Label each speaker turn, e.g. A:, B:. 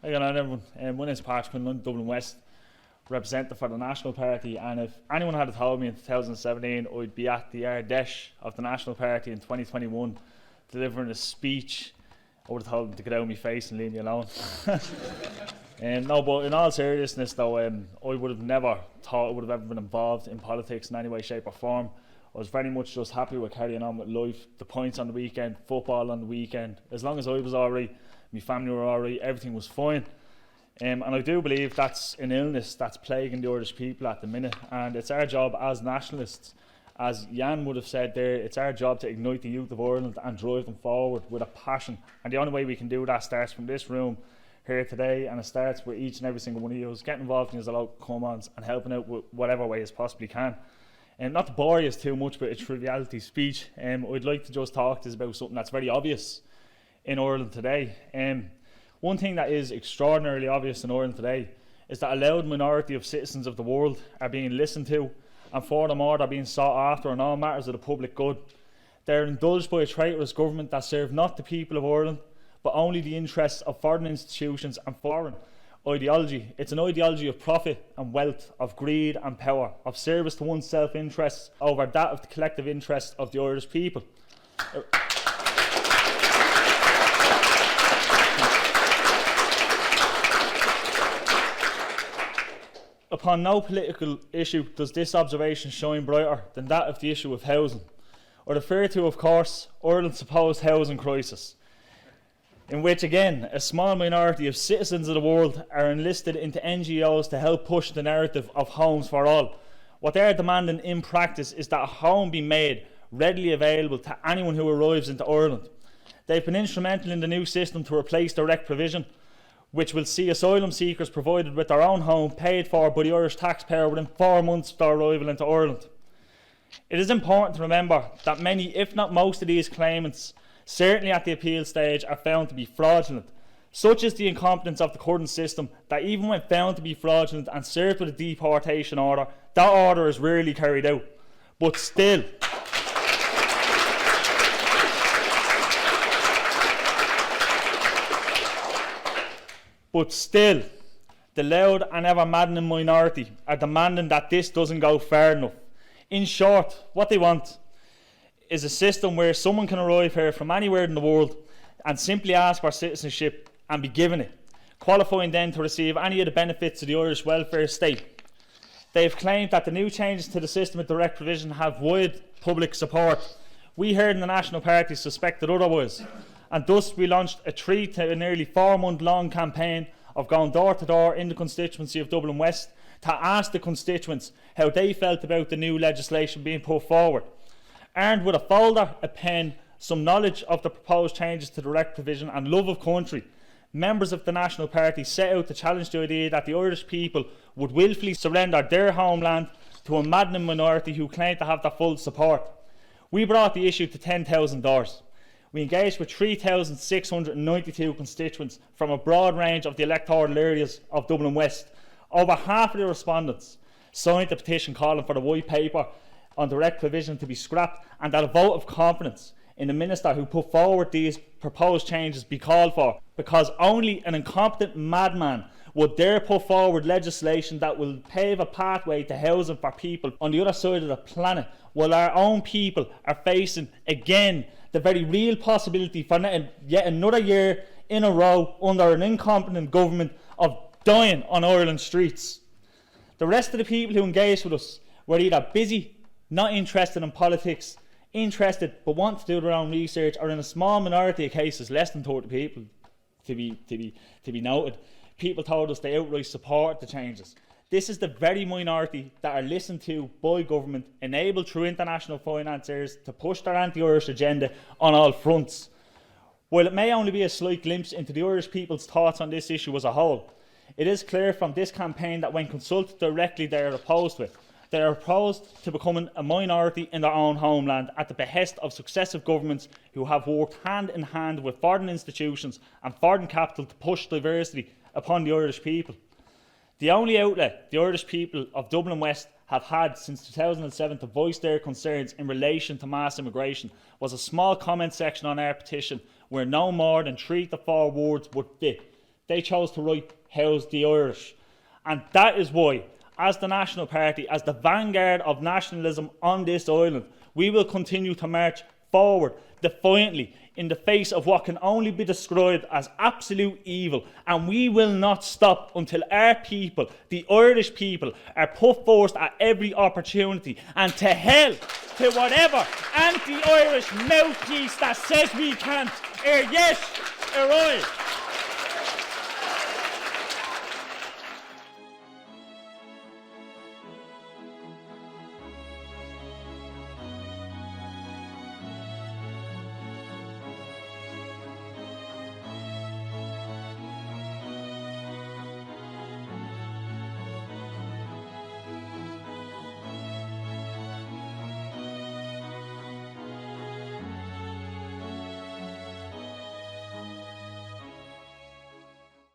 A: Hi everyone, my name is Páirtí, Quinlan, Dublin West, representative for the National Party, and if anyone had told me in 2017 I'd be at the Ardèche of the National Party in 2021 delivering a speech, I would have told them to get out of my face and leave me alone. No, but in all seriousness though, I would have never thought I would have ever been involved in politics in any way, shape or form. I was very much just happy with carrying on with life, the points on the weekend, football on the weekend. As long as I was alright, my family were alright, everything was fine. And I do believe that's an illness that's plaguing the Irish people at the minute, and it's our job as nationalists, as Jan would have said there, it's our job to ignite the youth of Ireland and drive them forward with a passion. And the only way we can do that starts from this room here today, and it starts with each and every single one of you getting involved in your local commons and helping out with whatever way as possibly can. And not to bore you too much with a triviality speech, I'd like to just talk to us about something that's very obvious in Ireland today. One thing that is extraordinarily obvious in Ireland today is that a loud minority of citizens of the world are being listened to, and furthermore they're being sought after in all matters of the public good. They're indulged by a traitorous government that serve not the people of Ireland, but only the interests of foreign institutions and foreign ideology. It's an ideology of profit and wealth, of greed and power, of service to one's self-interests over that of the collective interests of the Irish people. Upon no political issue does this observation shine brighter than that of the issue of housing, or refer to, of course, Ireland's supposed housing crisis, in which, again, a small minority of citizens of the world are enlisted into NGOs to help push the narrative of homes for all. What they are demanding in practice is that a home be made readily available to anyone who arrives into Ireland. They've been instrumental in the new system to replace direct provision, which will see asylum seekers provided with their own home paid for by the Irish taxpayer within 4 months of their arrival into Ireland. It is important to remember that many, if not most of these claimants, certainly at the appeal stage, are found to be fraudulent. Such is the incompetence of the current system that even when found to be fraudulent and served with a deportation order, that order is rarely carried out. But still, the loud and ever maddening minority are demanding that this doesn't go far enough. In short, what they want is a system where someone can arrive here from anywhere in the world and simply ask for citizenship and be given it, qualifying then to receive any of the benefits of the Irish welfare state. They have claimed that the new changes to the system of direct provision have wide public support. We here in the National Party suspected otherwise, and thus we launched a 3 to nearly 4 month long campaign of going door to door in the constituency of Dublin West to ask the constituents how they felt about the new legislation being put forward. Armed with a folder, a pen, some knowledge of the proposed changes to direct provision and love of country, members of the National Party set out to challenge the idea that the Irish people would willfully surrender their homeland to a maddening minority who claim to have their full support. We brought the issue to 10,000 doors. We engaged with 3,692 constituents from a broad range of the electoral areas of Dublin West. Over half of the respondents signed the petition calling for the white paper on direct provision to be scrapped, and that a vote of confidence in the minister who put forward these proposed changes be called for, because only an incompetent madman would dare put forward legislation that will pave a pathway to housing for people on the other side of the planet, while our own people are facing again the very real possibility for yet another year in a row under an incompetent government of dying on Ireland's streets. The rest of the people who engaged with us were either busy, not interested in politics, interested but want to do their own research, or in a small minority of cases, less than 30 people to be noted, people told us they outright support the changes. This is the very minority that are listened to by government, enabled through international financiers to push their anti-Irish agenda on all fronts. While it may only be a slight glimpse into the Irish people's thoughts on this issue as a whole, it is clear from this campaign that when consulted directly they are opposed to it. They are opposed to becoming a minority in their own homeland at the behest of successive governments who have worked hand in hand with foreign institutions and foreign capital to push diversity upon the Irish people. The only outlet the Irish people of Dublin West have had since 2007 to voice their concerns in relation to mass immigration was a small comment section on our petition where no more than 3 to 4 words would fit They chose to write, "How's the Irish?" And that is why, as the National Party, as the vanguard of nationalism on this island, we will continue to march forward defiantly in the face of what can only be described as absolute evil, and we will not stop until our people, the Irish people, are put first at every opportunity. And to hell to whatever anti-Irish mouthpiece that says we can't. Yes, right.